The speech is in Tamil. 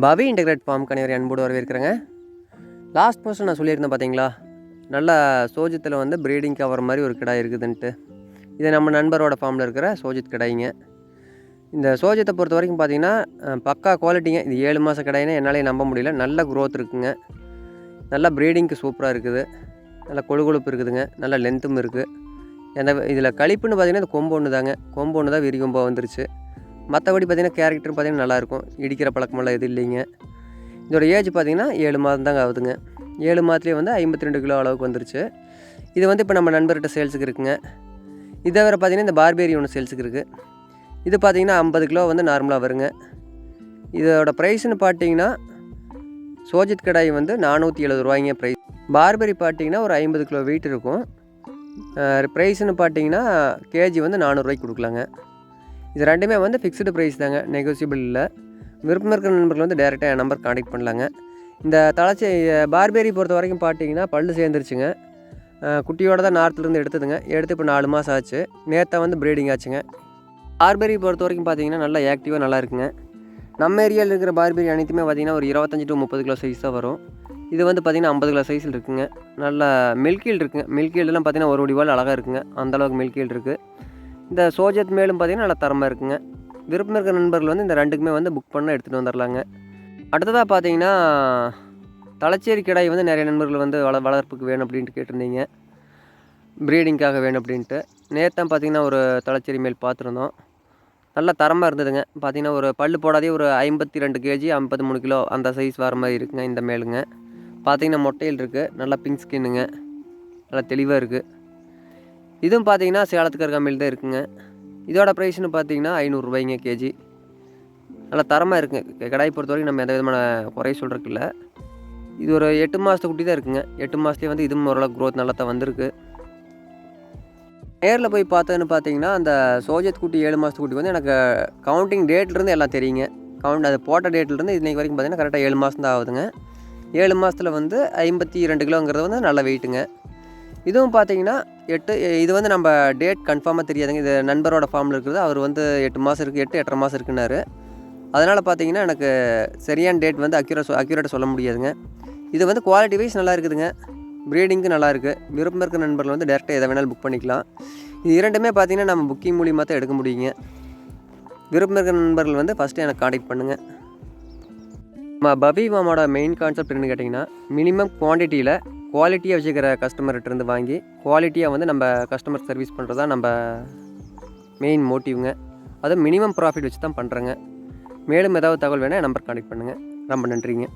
பவி இன்டெகிரேட் ஃபார்ம் கணிவரை அன்போடு வரவேற்கிறேங்க. லாஸ்ட் போஸ்ட்டில் நான் சொல்லியிருந்தேன் பார்த்தீங்களா, நல்லா சோஜத்தில் வந்து ப்ரீடிங் கவர் மாதிரி ஒரு கிடாய் இருக்குதுன்ட்டு. இது நம்ம நண்பரோட ஃபார்மில் இருக்கிற சோஜித் கிடாய்ங்க. இந்த சோஜத்தை பொறுத்த வரைக்கும் பார்த்தீங்கன்னா பக்கா குவாலிட்டிங்க. இது 7 மாத கிடாயினா என்னாலே நம்ப முடியல. நல்ல க்ரோத் இருக்குங்க. நல்லா ப்ரீடிங்க்கு சூப்பராக இருக்குது. நல்லா கொழுகொழுப்பு இருக்குதுங்க. நல்ல லென்த்தும் இருக்குது. இதில் கழிப்புன்னு பார்த்தீங்கன்னா இந்த கொம்பு ஒன்று தாங்க. கொம்பு ஒன்று தான் விரி கொம்பாக வந்துருச்சு. மற்றபடி பார்த்திங்கன்னா கேரக்டர் பார்த்திங்கன்னா நல்லாயிருக்கும். இடிக்கிற பழக்கமெல்லாம் எதுவும் இல்லைங்க. இதோட ஏஜ் பார்த்திங்கன்னா 7 மாதம் தாங்க ஆகுதுங்க. 7 மாதத்துலேயே வந்து 52 கிலோ அளவுக்கு வந்துருச்சு. இது வந்து இப்போ நம்ம நண்பர்கிட்ட சேல்ஸுக்கு இருக்குங்க. இதை வேறு பார்த்திங்கன்னா இந்த பார்பேரி ஒன்று சேல்ஸுக்கு இருக்குது. இது பார்த்திங்கன்னா 50 கிலோ வந்து நார்மலாக வருங்க. இதோட ப்ரைஸ்ன்னு பார்த்திங்கன்னா சோஜித் கடாய் வந்து 470 ரூபாய்ங்க ப்ரைஸ். பார்பேரி பார்த்திங்கன்னா ஒரு 50 கிலோ வெயிட் இருக்கும். ப்ரைஸ்ன்னு பார்த்திங்கன்னா கேஜி வந்து 400 ரூபாய்க்கு கொடுக்கலாங்க. இது ரெண்டுமே வந்து ஃபிக்ஸ்டு ப்ரைஸ் தாங்க, நெகோசியபிள் இல்லை. விருப்பம் இருக்கிற நண்பர்கள் வந்து டேரெக்டாக என் நம்பர் கான்டெக்ட் பண்ணலாங்க. இந்த பார்பேரி பொறுத்த வரைக்கும் பார்த்தீங்கன்னா பல்லு சேர்ந்துருச்சுங்க. குட்டியோட தான் நார்த்துலேருந்து எடுத்ததுங்க. எடுத்து இப்போ 4 மாதம் ஆச்சு. நேற்று வந்து ப்ரீடிங் ஆச்சுங்க. பார்பேரி பொறுத்த வரைக்கும் பார்த்தீங்கன்னா நல்லா ஆக்டிவாக நல்லா இருக்குங்க. நம்ம ஏரியாவில் இருக்கிற பார்பேரி அனைத்துமே பார்த்திங்கன்னா ஒரு 25 to 30 கிலோ சைஸ் தான் வரும். இது வந்து பார்த்திங்கன்னா 50 கிலோ சைஸில் இருக்குங்க. நல்லா மில்கீல் இருக்குங்க. மில்கீல்டெலாம் பார்த்திங்கன்னா ஒரு வடிவால் அழகாக இருக்குங்க. அந்தளவுக்கு மில்கீல் இருக்குது. இந்த சோஜத் மேலும் பார்த்திங்கன்னா நல்லா தரமாக இருக்குங்க. விருப்பம் இருக்கிற நண்பர்கள் வந்து இந்த ரெண்டுக்குமே வந்து புக் பண்ணால் எடுத்துகிட்டு வந்துடலாங்க. அடுத்ததாக பார்த்தீங்கன்னா தலச்சேரி கிடாய் வந்து நிறைய நண்பர்கள் வந்து வளர்ப்புக்கு வேணும் அப்படின்ட்டு கேட்டிருந்தீங்க. ப்ரீடிங்காக வேணும் அப்படின்ட்டு. நேற்று பார்த்திங்கன்னா ஒரு தலச்சேரி மேல் பார்த்துருந்தோம். நல்லா தரமாக இருந்ததுங்க. பார்த்திங்கன்னா ஒரு பல்லு போடாதே ஒரு 52 கேஜி 53 கிலோ அந்த சைஸ் வர மாதிரி இருக்குங்க இந்த மேலுங்க. பார்த்திங்கன்னா மொட்டையில் இருக்குது. நல்லா பிங்க் ஸ்கின்னுங்க. நல்லா தெளிவாக இருக்குது. இதுவும் பார்த்தீங்கன்னா சேலத்துக்கு அருகாமையில் தான் இருக்குங்க. இதோட ப்ரைஸ்னு பார்த்தீங்கன்னா 500 ரூபாய்ங்க கேஜி. நல்லா தரமாக இருக்குங்க. கடாய் பொறுத்த வரைக்கும் நம்ம எந்த விதமான குறை சொல்கிறதுக்கு இல்லை. இது ஒரு 8 மாதத்து குட்டி தான் இருக்குங்க. 8 மாதத்துலேயே வந்து இதுவும் ஓரளவுக்கு க்ரோத் நல்லா தான் வந்திருக்கு. நேரில் போய் பார்த்ததுன்னு பார்த்தீங்கன்னா அந்த சோஜத் குட்டி 7 மாதத்து குட்டி வந்து எனக்கு கவுண்டிங் டேட்லேருந்து எல்லாம் தெரியுங்க. அது போட்ட டேட்லேருந்து இன்றைக்கி வரைக்கும் பார்த்தீங்கன்னா கரெக்டாக 7 மாதம் தான் ஆகுதுங்க. 7 மாதத்தில் வந்து 52 கிலோங்கிறது வந்து நல்ல வெயிட்டுங்க. இதுவும் பார்த்தீங்கன்னா இது வந்து நம்ம டேட் கன்ஃபார்மாக தெரியாதுங்க. இது நண்பரோட ஃபார்மில் இருக்கிறது. அவர் வந்து 8 மாதம் இருக்குது, 8-8.5 மாதம் இருக்குன்னாரு. அதனால் பார்த்தீங்கன்னா எனக்கு சரியான டேட் வந்து அக்யூரேட்டாக சொல்ல முடியாதுங்க. இது வந்து குவாலிட்டி வைஸ் நல்லா இருக்குதுங்க. ப்ரீடிங்க்கு நல்லா இருக்குது. விருப்பம் இருக்கிற நண்பர்கள் வந்து டேரெக்டாக எதை வேணாலும் புக் பண்ணிக்கலாம். இது இரண்டுமே பார்த்தீங்கன்னா நம்ம புக்கிங் மூலியமாக தான் எடுக்க முடியுங்க. விருப்பம் இருக்கிற நண்பர்கள் வந்து ஃபஸ்ட்டு எனக்கு கான்டெக்ட் பண்ணுங்கள். நம்ம பவி ஃபார்மோட மெயின் கான்செப்ட் என்னன்னு கேட்டிங்கன்னா மினிமம் குவான்டிட்டியில் குவாலிட்டியாக வச்சுக்கிற கஸ்டமர்கிட்டருந்து வாங்கி குவாலிட்டியாக வந்து நம்ம கஸ்டமர் சர்வீஸ் பண்ணுறது தான் நம்ம மெயின் மோட்டிவ்ங்க. அதுவும் மினிமம் ப்ராஃபிட் வச்சு தான் பண்ணுறேங்க. மேலும் ஏதாவது தகவல் வேணால் நம்பர் கான்டெக்ட் பண்ணுங்கள். ரொம்ப நன்றிங்க.